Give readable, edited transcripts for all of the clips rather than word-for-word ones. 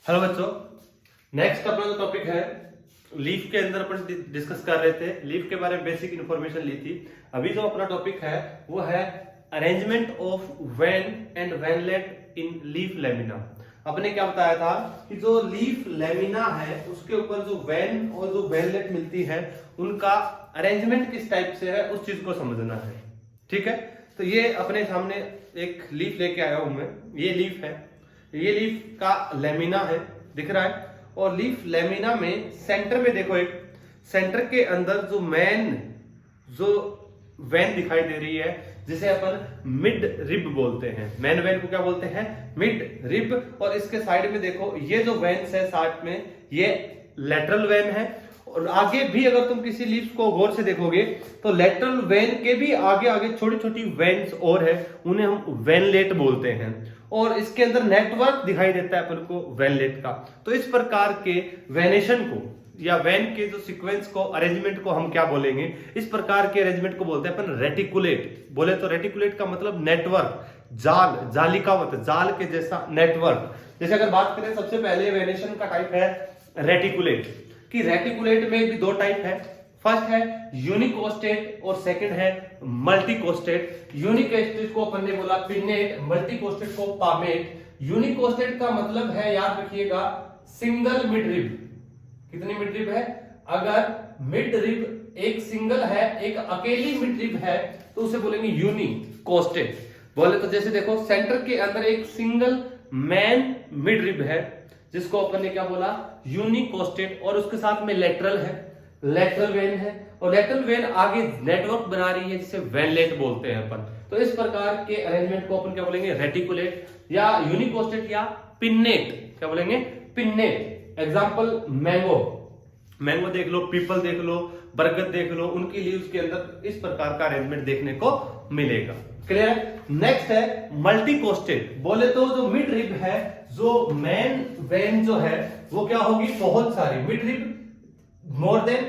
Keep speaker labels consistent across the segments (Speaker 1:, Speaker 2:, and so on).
Speaker 1: Hello बच्चों, next अपना जो टॉपिक है लीफ के अंदर अपन डिस्कस कर रहे थे। लीफ के बारे में बेसिक इंफॉर्मेशन ली थी। अभी जो अपना टॉपिक है वो है arrangement of vein and veinlet in leaf lamina. अपने क्या बताया था कि जो लीफ लेमिना है उसके ऊपर जो वेन और जो वेनलेट मिलती है उनका अरेंजमेंट किस टाइप से है उस चीज को समझना है। ठीक है, तो ये अपने सामने एक लीफ लेके आया हूं मैं। ये लीफ है, ये लीफ का लेमिना है, दिख रहा है। और लीफ लेमिना में सेंटर में देखो, एक सेंटर के अंदर जो जो वेन दिखाई दे रही है जिसे अपन मिड रिब बोलते हैं। मेन वेन को क्या बोलते हैं? Mid rib. और इसके साइड में देखो ये जो वेन्स है साइड में ये लेटरल वेन है। और आगे भी अगर तुम किसी लीव्स को गौर से देखोगे तो लेटरल वेन के भी आगे आगे छोटी छोटी वेन्स और है, उन्हें हम वेनलेट बोलते हैं। और इसके अंदर नेटवर्क दिखाई देता है अपन को वेनलेट का। तो इस प्रकार के वेनेशन को या वेन के जो सीक्वेंस को अरेंजमेंट को हम क्या बोलेंगे? इस प्रकार के अरेंजमेंट को बोलते हैं अपन रेटिकुलेट। बोले तो रेटिकुलेट का मतलब नेटवर्क, जाल, जालिकावत, जाल के जैसा नेटवर्क। जैसे अगर बात करें सबसे पहले वेनेशन का टाइप है रेटिकुलेट। कि रेटिकुलेट में भी दो टाइप है। फर्स्ट है यूनिकोस्टेट और सेकंड है मल्टीकोस्टेट। यूनिकोस्टेट को अपन ने बोला पिन्नेट, मल्टीकोस्टेट को पामेट। यूनिकोस्टेट का मतलब है, याद रखिएगा, सिंगल मिड रिब। कितनी मिड रिब है? अगर मिड रिब एक सिंगल है, एक अकेली मिड रिब है तो उसे बोलेंगे यूनिकोस्टेट। बोले तो जैसे देखो सेंटर के अंदर एक सिंगल मैन मिड रिब है जिसको अपन ने क्या बोला? यूनिकोस्टेट। और उसके साथ में लेटरल है, लेटरल वेन है। और लेटरल वेन आगे नेटवर्क बना रही है जिसे वेनलेट बोलते हैं अपन। तो इस प्रकार के अरेंजमेंट को अपन क्या बोलेंगे? रेटिकुलेट या यूनिकोस्टेट या पिन्नेट। क्या बोलेंगे? पिन्नेट। एग्जांपल मैंगो, मैंगो देख लो, पीपल देख लो, बरगद देख लो, उनकी लीव्स के अंदर इस प्रकार का अरेंजमेंट देखने को मिलेगा। क्लियर है? नेक्स्ट है मल्टीकोस्टेट। बोले तो जो मिड रिब है, जो मेन वेन जो है वो क्या होगी? बहुत सारी मिड रिब मोर देन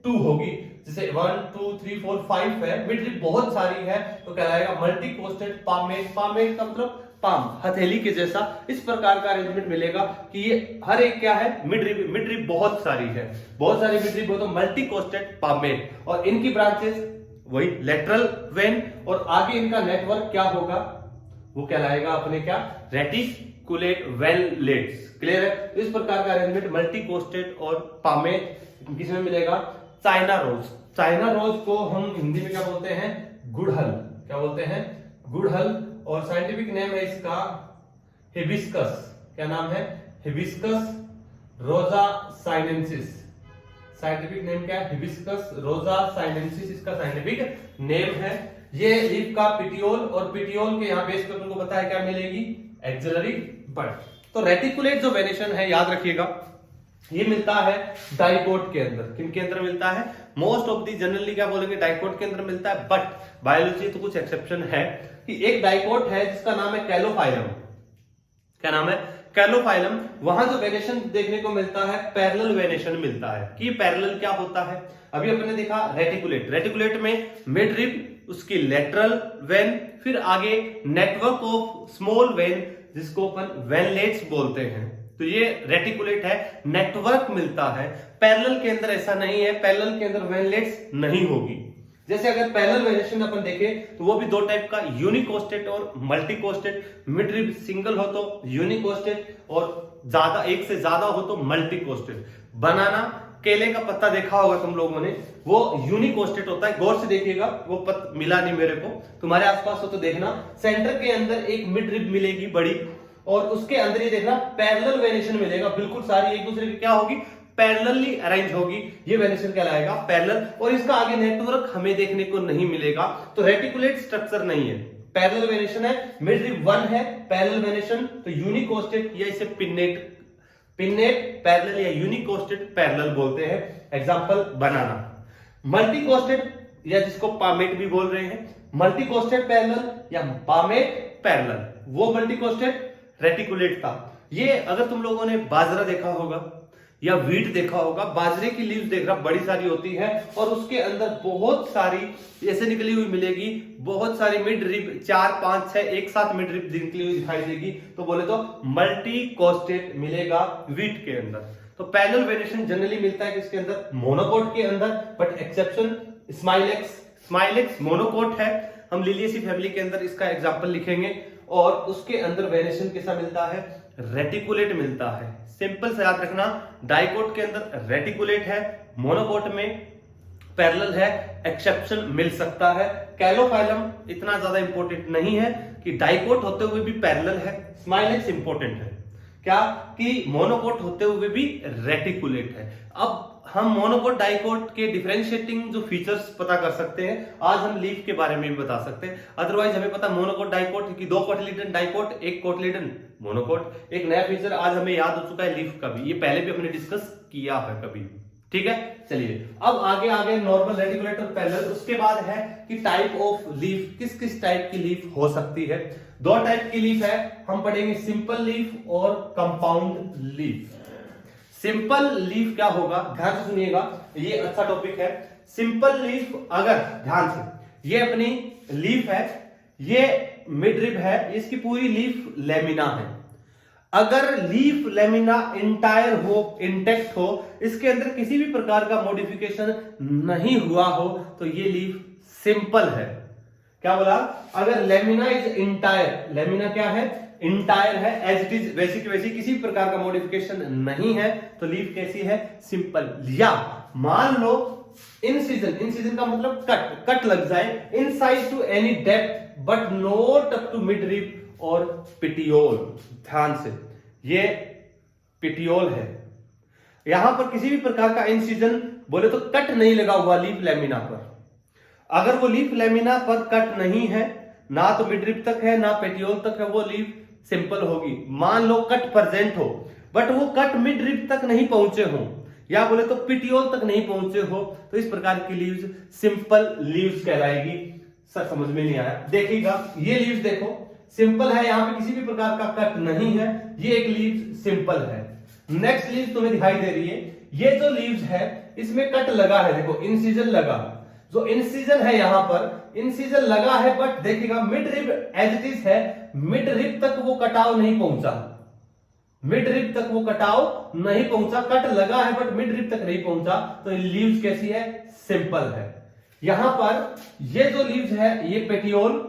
Speaker 1: 2 होगी। जैसे 1 2 3 4 5 है, मिड रिब बहुत सारी है तो कहलाएगा मल्टीकोस्टेट पामेट। पामेट का मतलब पाम, हथेली के जैसा। इस प्रकार का अरेंजमेंट मिलेगा कि ये हर एक क्या है? Mid rib. मिड रिब बहुत सारी है, बहुत सारी मिड रिब हो तो मल्टीकोस्टेट पामेट। और इनकी ब्रांचेस वही लेटरल वेन और आगे इनका नेटवर्क क्या होगा? वो कहलाएगा अपने क्या? Reticulate veinlets. क्लियर है? इस प्रकार का अरेंजमेंट मल्टीकोस्टेट और पामेट किसमें मिलेगा? China rose. चाइना रोज को हम हिंदी में क्या बोलते हैं? गुड़हल। क्या बोलते हैं? गुड़हल। और साइंटिफिक नेम है इसका हिबिस्कस। क्या नाम है? हिबिस्कस रोजा साइनेंसिस। साइंटिफिक नेम क्या है? हिबिस्कस रोजा साइनेंसिस इसका साइंटिफिक नेम है। ये लीफ का पिटियोल, और पिटियोल के यहाँ बेस पे तुमको पता है क्या मिलेगी? एक्सिलरी बड। तो रेटिकुलेट जो वेनेशन है याद रखिएगा ये मिलता है डाइकोट के अंदर। किन के अंदर मिलता है? मोस्ट ऑफ दी जनरली क्या बोलेंगे? डाइकोट के अंदर मिलता है। बट बायोलॉजी तो कुछ एक्सेप्शन है कि एक डाइकोट है जिसका नाम है कैलोफाइलम। क्या नाम है? कैलोफाइलम। वहां जो वेनेशन देखने को मिलता है पैरेलल वेनेशन मिलता है। कि पैरेलल क्या होता है? अभी अपने देखा रेटिकुलेट। रेटिकुलेट में मिड रिब, उसकी लेटरल वेन, फिर आगे नेटवर्क ऑफ स्मॉल वेन जिसको अपन वेनलेट्स बोलते हैं। तो ये रेटिकुलेट है, नेटवर्क मिलता है। पैरेलल के अंदर ऐसा नहीं है, पैरेलल के अंदर वेनलेट्स नहीं होगी। जैसे अगर पैरेलल वेनेशन अपन देखें तो वो भी दो टाइप का, यूनिकोस्टेट और मल्टीकोस्टेट। मिड रिब सिंगल हो तो यूनिकोस्टेट और ज्यादा, एक से ज्यादा हो तो मल्टीकोस्टेट। बनाना, केले का पत्ता देखा होगा तुम लोगों ने, वो यूनिकोस्टेट होता है। गौर से देखिएगा, वो मिला नहीं मेरे को, तुम्हारे आसपास हो तो देखना। सेंटर के अंदर एक मिड रिब मिलेगी बड़ी, और उसके अंदर ये देखना पैरेलल वेनेशन मिलेगा। बिल्कुल सारी एक दूसरे की क्या होगी? पैरेलली अरेंज होगी। ये वेनेशन कहलाएगा पैरेलल। और इसका आगे नेटवर्क हमें देखने को नहीं मिलेगा। तो रेटिकुलेट स्ट्रक्चर नहीं है, पैरेलल वेनेशन है। मिड रिब 1 है पैरेलल वेनेशन, तो यूनिकोस्टेट या इसे पिन्नेट, पिन्नेट पैरेलल या यूनिकोस्टेट पैरेलल बोलते हैं। एग्जांपल बनाना। मल्टीकोस्टेट या जिसको पामेट भी बोल रहे हैं, मल्टीकोस्टेट पैरेलल या पामेट पैरेलल, वो मल्टीकोस्टेट रेटिकुलेट था। ये अगर तुम लोगों ने बाजरा देखा होगा, या वीट देखा होगा, बाजरे की लीव्स देख रहा बड़ी सारी होती है और उसके अंदर बहुत सारी ऐसे निकली हुई मिलेगी, बहुत सारी मिड रिब 4 5 6 एक साथ मिड रिब निकली हुई दिखाई देगी। तो बोले तो मल्टी कोस्टेड मिलेगा वीट के अंदर। तो पैरेलल वेरिएशन जनरली मिलता है किसके अंदर, मोनोकोट के अंदर, but exception Smilax. Smilax monocot है, हम लिलियेसी फैमिली के अंदर इसका एग्जांपल लिखेंगे और उसके अंदर वेरिएशन कैसा मिलता है, रेटिकुलेट मिलता है। सिंपल से याद रखना, डाइकोट के अंदर रेटिकुलेट है, मोनोकोट में पैरेलल है, एक्सेप्शन मिल सकता है। कैलोफाइलम इतना ज्यादा इंपॉर्टेंट नहीं है कि डाइकोट होते हुए भी पैरेलल है, स्माइलेक्स इंपॉर्टेंट है क्या कि मोनोकोट होते हुए भी रेटिकुलेट है। अब हम मोनोकोट डाइकोट के डिफरेंशिएटिंग जो फीचर्स पता कर सकते हैं, आज हम लीफ के बारे में भी बता सकते हैं। अदरवाइज हमें पता मोनोकोट डाइकोट की 2 कोटिलिडन डाइकोट, 1 कोटिलिडन मोनोकोट। एक नया फीचर आज हमें याद हो चुका है लीफ का भी, ये पहले भी हमने डिस्कस किया है कभी, ठीक है। चलिए अब आगे नॉर्मल, रेटिकुलेट और पैरेलल। उसके बाद है कि टाइप ऑफ लीफ, किस किस टाइप की लीफ हो सकती है। 2 टाइप की लीफ है, हम पढ़ेंगे सिंपल लीफ और कंपाउंड लीफ। सिंपल लीफ क्या होगा, ध्यान से सुनिएगा, ये अच्छा टॉपिक है। सिंपल लीफ, अगर ध्यान से, ये अपनी लीफ है, ये मिड रिब है, इसकी पूरी लीफ लेमिना है। अगर लीफ लेमिना इंटायर हो, इंटेक्ट हो, इसके अंदर किसी भी प्रकार का मॉडिफिकेशन नहीं हुआ हो, तो ये लीफ सिंपल है। क्या बोला, अगर लेमिना इज इंटायर, लेमिना क्या है, इंटायर है, एज इट इज वैसी की वैसी, किसी प्रकार का मॉडिफिकेशन नहीं है, तो लीफ कैसी है, सिंपल। या मान लो इनसीजन, इनसीजन का मतलब कट लग जाए, inside to any depth but not up to mid rib और पिटियोल। ध्यान से, ये पिटियोल है, यहां पर किसी भी प्रकार का इनसीजन बोले तो कट नहीं लगा हुआ लीफ लेमिना पर। अगर वो लीफ लेमिना पर कट नहीं है, ना तो मिड रिब तक है ना पेटियोल तक है, वो लीफ सिंपल होगी। मान लो कट प्रेजेंट हो बट वो कट मिड रिब तक नहीं पहुंचे हो, या बोले तो पिटियोल तक नहीं पहुंचे हो, तो इस प्रकार की लीव्स सिंपल लीव्स कहलाएगी। सर समझ में नहीं आया, देखिएगा ये लीव्स देखो सिंपल है, यहां पे किसी भी प्रकार का कट नहीं है, ये एक लीव्स सिंपल है। नेक्स्ट लीव्स तुम्हें दिखाई दे रही है, ये जो लीव्स है इसमें कट लगा है, देखो इंसिजन लगा, जो इंसिजन है यहां पर इंसिजन लगा है, बट देखिएगा mid rib as it is है, मिड रिब तक वो कटाव नहीं पहुंचा, मिड रिब तक वो कटाव नहीं पहुंचा, कट लगा है बट मिड रिब तक नहीं पहुंचा, तो लीव्स कैसी है, सिंपल है। यहां पर ये जो लीव्स है ये पेटियोल,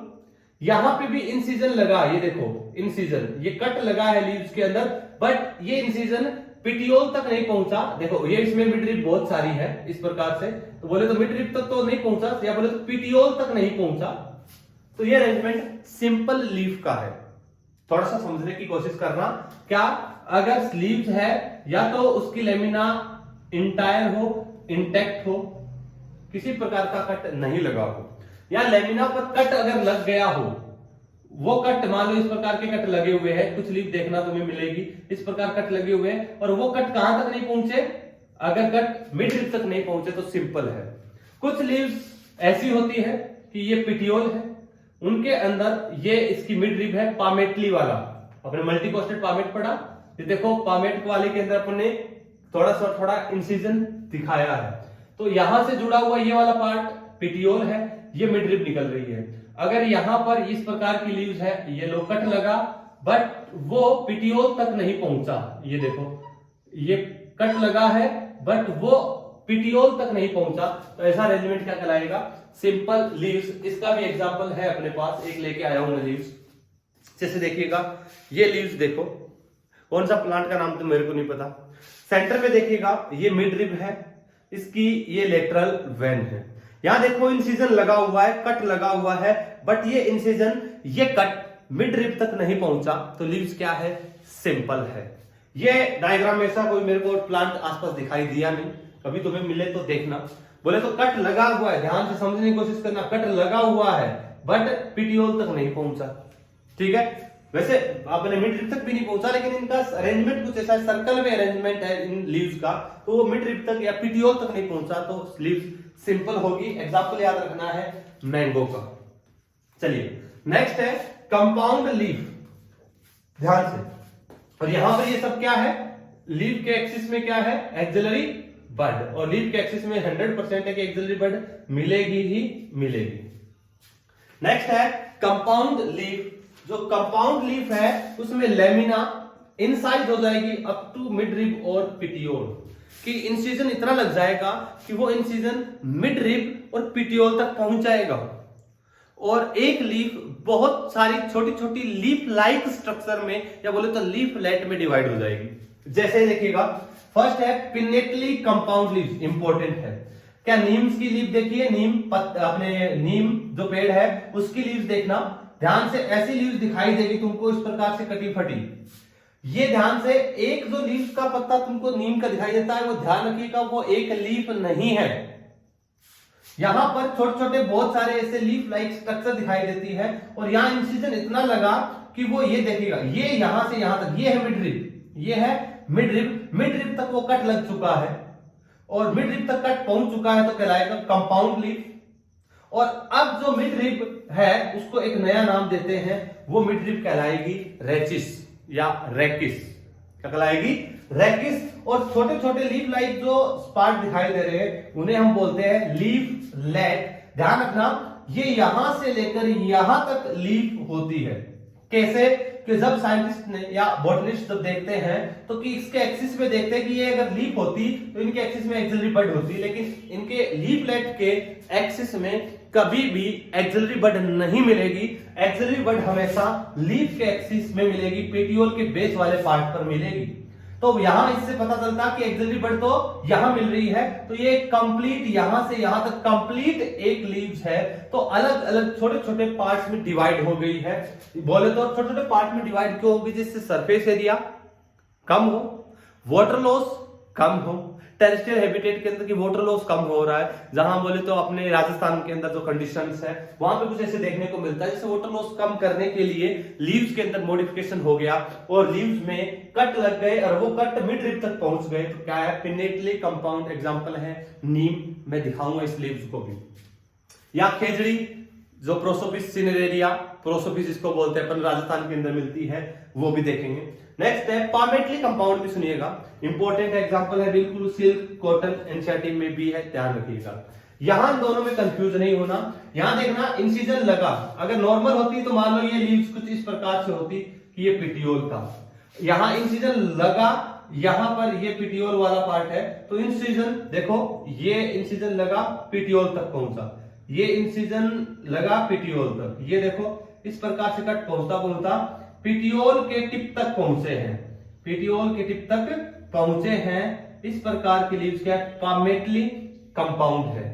Speaker 1: यहां पे भी इंसिजन लगा, ये देखो इंसिजन, ये कट लगा है लीव्स के अंदर, बट ये इंसिजन पिटियोल तक नहीं पहुंचा। देखो ये इसमें मिड रिब बहुत सारी है इस प्रकार से, तो बोले तो मिड रिब तक तो नहीं पहुंचा, या बोले तो पिटियोल तक नहीं पहुंचा, तो ये अरेंजमेंट सिंपल लीफ का है। थोड़ा सा समझने की कोशिश करना, क्या अगर लीव्स है या तो उसकी लेमिना इंटायर हो, इंटेक्ट हो, किसी प्रकार का कट नहीं लगा हो, या लेमिना पर कट अगर लग गया हो, वो कट मान लो इस प्रकार के कट लगे हुए हैं, कुछ लीफ देखना तुम्हें मिलेगी इस प्रकार कट लगे हुए हैं, और वो कट कहां तक नहीं पहुंचे, अगर कट मिड रिब तक नहीं पहुंचे तो सिंपल है। कुछ लीव्स ऐसी होती है कि ये पिटियोल है, उनके अंदर ये इसकी मिड रिब है, पामेटली वाला, अपने मल्टीकोस्टेड पामेट पढ़ा, ये देखो पामेट वाले के अंदर अपने थोड़ा इंसिजन दिखाया है, तो यहां से जुड़ा हुआ ये वाला पार्ट पिटियोल है, ये मिड रिब निकल रही है। अगर यहां पर इस प्रकार की लीव्स है, ये लो कट लगा बट वो पिटियोल तक नहीं पहुंचा, ये देखो ये कट लगा है बट वो पिटियोल तक नहीं पहुंचा, तो ऐसा अरेंजमेंट क्या कहलाएगा, सिंपल लीव्स। इसका भी एग्जांपल है अपने पास, एक लेके आया हूं मैं लीव्स। जैसे देखिएगा ये लीव्स देखो, कौन सा प्लांट का नाम तो मेरे को नहीं पता। सेंटर में देखिएगा ये मिड रिब है, इसकी ये लेटरल वेन है, यहां देखो इंसिजन लगा हुआ है, कट लगा हुआ है, बट ये इंसिजन ये कट मिड रिब तक नहीं पहुंचा, तो लीव्स क्या है, सिंपल है। ये डायग्राम में ऐसा कोई मेरे को प्लांट आसपास दिखाई दिया नहीं, कभी तुम्हें मिले तो देखना। बोले तो कट लगा हुआ है, ध्यान से समझने की कोशिश करना, कट लगा हुआ है बट पिटियोल तक नहीं पहुंचा, ठीक है। वैसे आपने मिड रिब तक भी नहीं पहुंचा, लेकिन इनका अरेंजमेंट कुछ ऐसा सर्कल में अरेंजमेंट है इन लीव्स का, तो वो मिड रिब तक या पिटियोल तक नहीं पहुंचा, तो लीव्स सिंपल होगी। एग्जांपल याद रखना है मैंगो का। चलिए नेक्स्ट है कंपाउंड लीफ, ध्यान से, और यहां पर ये सब क्या है, लीफ के एक्सिस में क्या है, एक्सिलरी बड, और लीफ के एक्सिस में 100% है कि एक्सिलरी बड मिलेगी ही मिलेगी। नेक्स्ट है कंपाउंड लीफ। जो कंपाउंड लीफ है उसमें लेमिना इनसाइज हो जाएगी अप टू मिड रिब और पिटियोल, कि इंसिजन इतना लग जाएगा कि वो इंसिजन मिड रिब और पिटियोल तक पहुंच जाएगा, और एक लीफ बहुत सारी छोटी छोटी लीफ लाइक स्ट्रक्चर में या बोले तो लीफलेट में डिवाइड हो जाएगी। जैसे देखिएगा, फर्स्ट है पिनेटली कंपाउंड लीफ, इंपॉर्टेंट है। क्या नीम्स की लीफ देखिए, अपने नीम जो पेड़ है उसकी लीव्स देखना, ध्यान से ऐसी लीव्स दिखाई देगी तुमको इस प्रकार से कटी फटी। ये ध्यान से, एक जो लीफ का पत्ता तुमको नीम का दिखाई देता है वो ध्यान रखिएगा वो एक लीफ नहीं है। यहां पर छोटे छोटे बहुत सारे ऐसे लीफ लाइक स्ट्रक्चर दिखाई देती है, और यहां इंसिजन इतना लगा कि वो ये देखिएगा, ये यहां से यहां तक, ये है मिड रिब, ये है मिड रिब, मिड रिब तक वो कट लग चुका है और मिड रिब तक कट पहुंच चुका है तो कहलाएगा कंपाउंड लीफ। और अब जो मिड रिब है उसको एक नया नाम देते हैं, वो मिड रिब कहलाएगी रेचिस या रेकिस। क्या कहलाएगी, रेकिस। और छोटे छोटे लीफ लाइक जो स्पार्ट दिखाई दे रहे हैं उन्हें हम बोलते हैं लीफ लेट। ध्यान रखना, ये यहां से लेकर यहां तक लीफ होती है। कैसे, कि जब साइंटिस्ट ने या बॉटनिस्ट जब देखते हैं तो कि इसके एक्सिस में देखते हैं कि ये अगर लीफ होती तो इनके एक्सिस में एक्सिलरी बड होती, लेकिन इनके लीफलेट के एक्सिस में कभी भी एक्सिलरी बड नहीं मिलेगी। एक्सिलरी बड हमेशा लीफ के एक्सिस में मिलेगी, पेटियोल के बेस वाले पार्ट पर मिलेगी। तो यहां इससे पता चलता कि एक्सिलरी बड तो यहां मिल रही है, तो ये कंप्लीट यहां से यहां तक कंप्लीट एक लीव्स है, तो अलग अलग छोटे छोटे पार्ट्स में डिवाइड हो गई है। बोले तो छोटे छोटे पार्ट में डिवाइड क्यों होगी, जिससे सरफेस एरिया कम हो, वाटर लॉस कम हो। टेरेस्ट्रियल हैबिटेट के अंदर की वाटर लॉस कम हो रहा है, जहां बोले तो अपने राजस्थान के अंदर जो कंडीशंस है वहां पे कुछ ऐसे देखने को मिलता है, जैसे वाटर लॉस कम करने के लिए लीव्स के अंदर मॉडिफिकेशन हो गया और लीव्स में कट लग गए और वो कट मिड रिब तक पहुंच गए, तो क्या है, पिनेटली कंपाउंड। एग्जांपल है नीम, मैं दिखाऊंगा इस लीव्स को भी, या खेजड़ी जो प्रोसोपिस सिनेरेरिया, प्रोसोपिस इसको बोलते हैं, अपन राजस्थान के अंदर मिलती है, वो भी देखेंगे। नेक्स्ट है पामेटली कंपाउंड, भी सुनिएगा, इंपॉर्टेंट एग्जांपल है बिल्कुल, सिल्क, कॉटन, एनसीईआरटी में भी है, ध्यान रखिएगा। यहां दोनों में कंफ्यूज नहीं होना। यहां देखना इंसिजन लगा, अगर नॉर्मल होती तो मान लो ये लीव्स कुछ इस प्रकार से होती कि ये पिटियोल था, यहां इंसिजन लगा, यहां पर ये पिटियोल वाला पार्ट है, तो इंसिजन देखो, ये इंसिजन लगा पिटियोल तक पहुंचा, ये इंसिजन लगा पिटियोल तक, ये देखो इस प्रकार से कट पहुंचता पहुंचता पिटियोल के टिप तक पहुंचे हैं, पिटियोल के टिप तक पहुंचे हैं। इस प्रकार की लीव्स क्या है, पामेटली कंपाउंड है,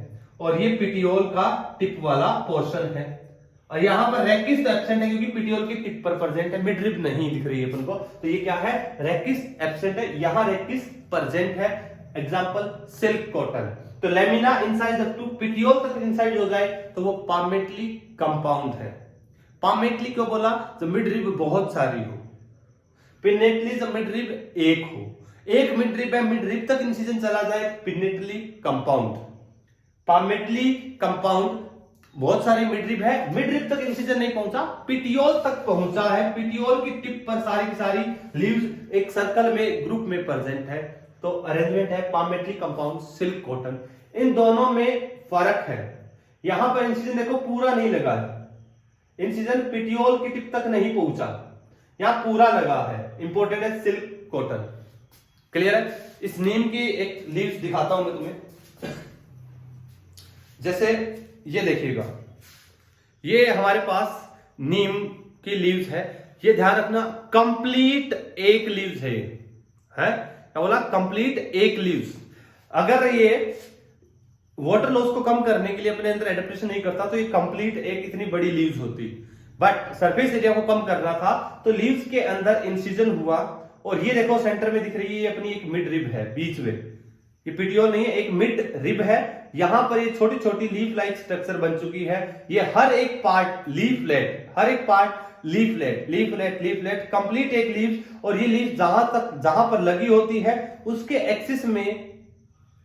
Speaker 1: और ये पिटियोल का टिप वाला पोर्शन है। और यहां पर रेकिस एब्सेंट है क्योंकि पिटियोल की टिप पर प्रेजेंट है, मिड रिब नहीं दिख रही है अपन को, तो ये क्या है, रेकिस एब्सेंट है, यहां रेकिस प्रेजेंट है। Example silk, cotton. तो lamina inside up to petiole तक इनसाइड हो जाए तो वो पामेटली कंपाउंड है। पामेटली क्यों बोला, जब मिड रिब बहुत सारी हो, पिनेटली जब मिड रिब एक हो, एक मिड रिब है, मिड रिब तक इंसिजन चला जाए, पिनेटली कंपाउंड। पामेटली कंपाउंड बहुत सारी मिड रिब है, मिड रिब तक इंसिजन नहीं पहुंचा, पिटियोल तक पहुंचा है, पिटियोल की टिप पर सारी की सारी लीव्स एक सर्कल में ग्रुप में प्रेजेंट है, तो अरेंजमेंट है पामेटली कंपाउंड, सिल्क, कॉटन। इन दोनों में फर्क है, यहां पर इंसिजन देखो पूरा नहीं लगा है, इंसिजन पिटियोल की टिप तक नहीं पहुंचा, यहां पूरा लगा है। इंपॉर्टेंट है सिल्क, कॉटन। क्लियर है। इस नीम की एक लीव्स दिखाता हूं मैं तुम्हें, जैसे ये देखिएगा, ये हमारे पास नीम की लीव्स है, ये ध्यान रखना कंप्लीट एक लीव्स है, क्या बोला, कंप्लीट एक लीव्स। अगर ये वाटर लॉस को कम करने के लिए अपने अंदर एडेप्टेशन नहीं करता तो ये कंप्लीट एक इतनी बड़ी लीव्स होती, बट सरफेस एरिया को कम करना था तो लीव्स के अंदर इंसिजन हुआ, और ये देखो सेंटर में दिख रही है अपनी एक मिड रिब है बीच में, ये पिटियोल नहीं है, एक मिड रिब है, यहां पर ये छोटी छोटी लीफ लाइक स्ट्रक्चर बन चुकी है। ये हर एक पार्ट लीफलेट, हर एक part leaflet, leaflet, leaflet, complete एक लीफ, और ये लीफ जहां पर लगी होती है उसके एक्सिस में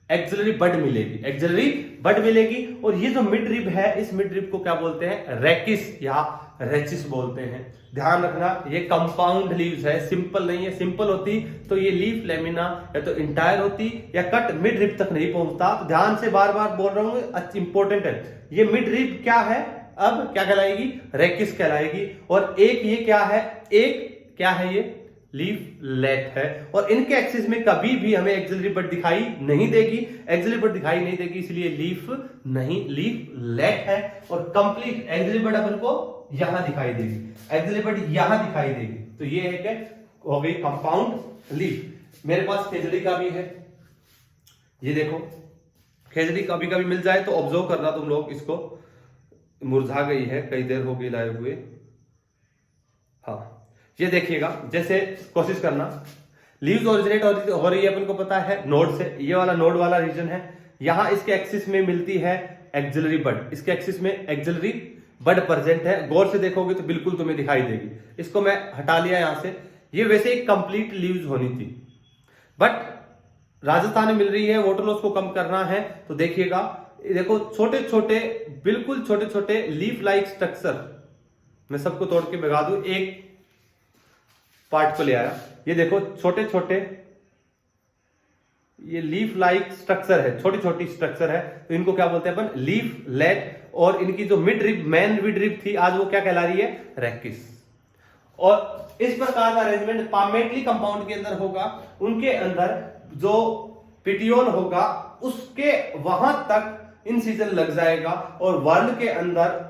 Speaker 1: एक्सिलरी बड मिलेगी, एक्सिलरी बड मिलेगी। और ये जो मिड रिब है, इस मिड रिब को क्या बोलते हैं? रेकिस या रेचिस बोलते हैं। ध्यान रखना, ये कंपाउंड लीव्स है, सिंपल नहीं है। सिंपल होती तो ये लीफ लेमिना या तो इंटायर होती या कट मिड रिब तक नहीं पहुंचता। तो ध्यान से बार बार बोल रहा हूं, इंपॉर्टेंट है। ये मिड रिब क्या है? अब क्या कहलाएगी? रेकिस कहलाएगी। और एक ये क्या है? एक क्या है? ये लीफ लेट है। और इनके एक्सिस में कभी भी हमें एक्सिलरी बड दिखाई नहीं देगी, एक्सिलरी बड दिखाई नहीं देगी, इसलिए लीफ नहीं, लीफ लेट है। और कंप्लीट एक्सिलरी बड अपन को यहां दिखाई देगी, एक्सिलरी बड यहां दिखाई देगी। तो ये है क्या? हो गई कंपाउंड लीफ। मेरे पास खेजड़ी का भी है, ये देखो खेजड़ी कभी कभी मिल जाए तो ऑब्जर्व करना तुम लोग, इसको मुरझा गई है, कई देर हो गई लाए हुए। हाँ, ये देखिएगा, जैसे कोशिश करना, लीव्स ओरिजिनेट हो रही है अपन को पता है नोड से। ये वाला नोड वाला रीजन है, यहां इसके एक्सिस में मिलती है एक्सिलरी बड, इसके एक्सिस में एक्सिलरी बड प्रेजेंट है। गौर से देखोगे तो बिल्कुल तुम्हें दिखाई देगी। इसको मैं हटा लिया यहां से। ये वैसे एक कंप्लीट लीव्स होनी थी, बट राजस्थान में मिल रही है, वाटर लॉस को कम करना है तो देखिएगा, देखो छोटे छोटे, बिल्कुल छोटे छोटे लीफ लाइक स्ट्रक्चर। मैं सबको तोड़ के भगा दूं, एक पार्ट को ले आया। ये देखो छोटे छोटे ये लीफ लाइक स्ट्रक्चर है, छोटी छोटी स्ट्रक्चर है, तो इनको क्या बोलते हैं अपन? Leaf late. और इनकी जो mid rib, main mid rib थी, आज वो क्या कहला रही है? रेकिस। और इस प्रकार का अरेंजमेंट पामेटली कंपाउंड के अंदर होगा। उनके अंदर जो पिटियोल होगा उसके वहां तक इंसिजन लग जाएगा और वर्ल्ड के अंदर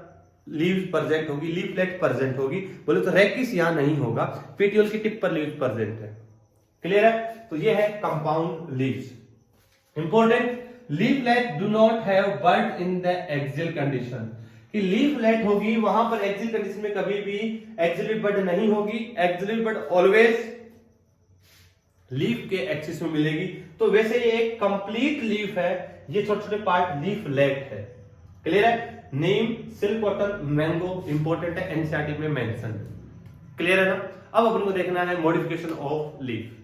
Speaker 1: लीव्स प्रेजेंट होगी, लीफलेट प्रेजेंट होगी। बोले तो रेकिस यहां नहीं होगा, पेटियोल की टिप पर लीव्स प्रेजेंट है। क्लियर है? तो ये है compound leaves. Important, leaflet do not have bud in the axial condition. कि लीफलेट होगी वहां पर एक्सियल कंडीशन में कभी भी एक्सिलरी बड नहीं होगी। एक्सिलरी बड ऑलवेज लीफ के एक्सिस में मिलेगी। तो वैसे ये एक कंप्लीट लीफ है, ये छोटे छोटे पार्ट लीफलेट है। क्लियर है? नीम, सिल्क कॉटन, मैंगो इंपॉर्टेंट है, एनसीईआरटी में मेंशन। क्लियर है ना? अब अपन को देखना है मॉडिफिकेशन ऑफ लीफ।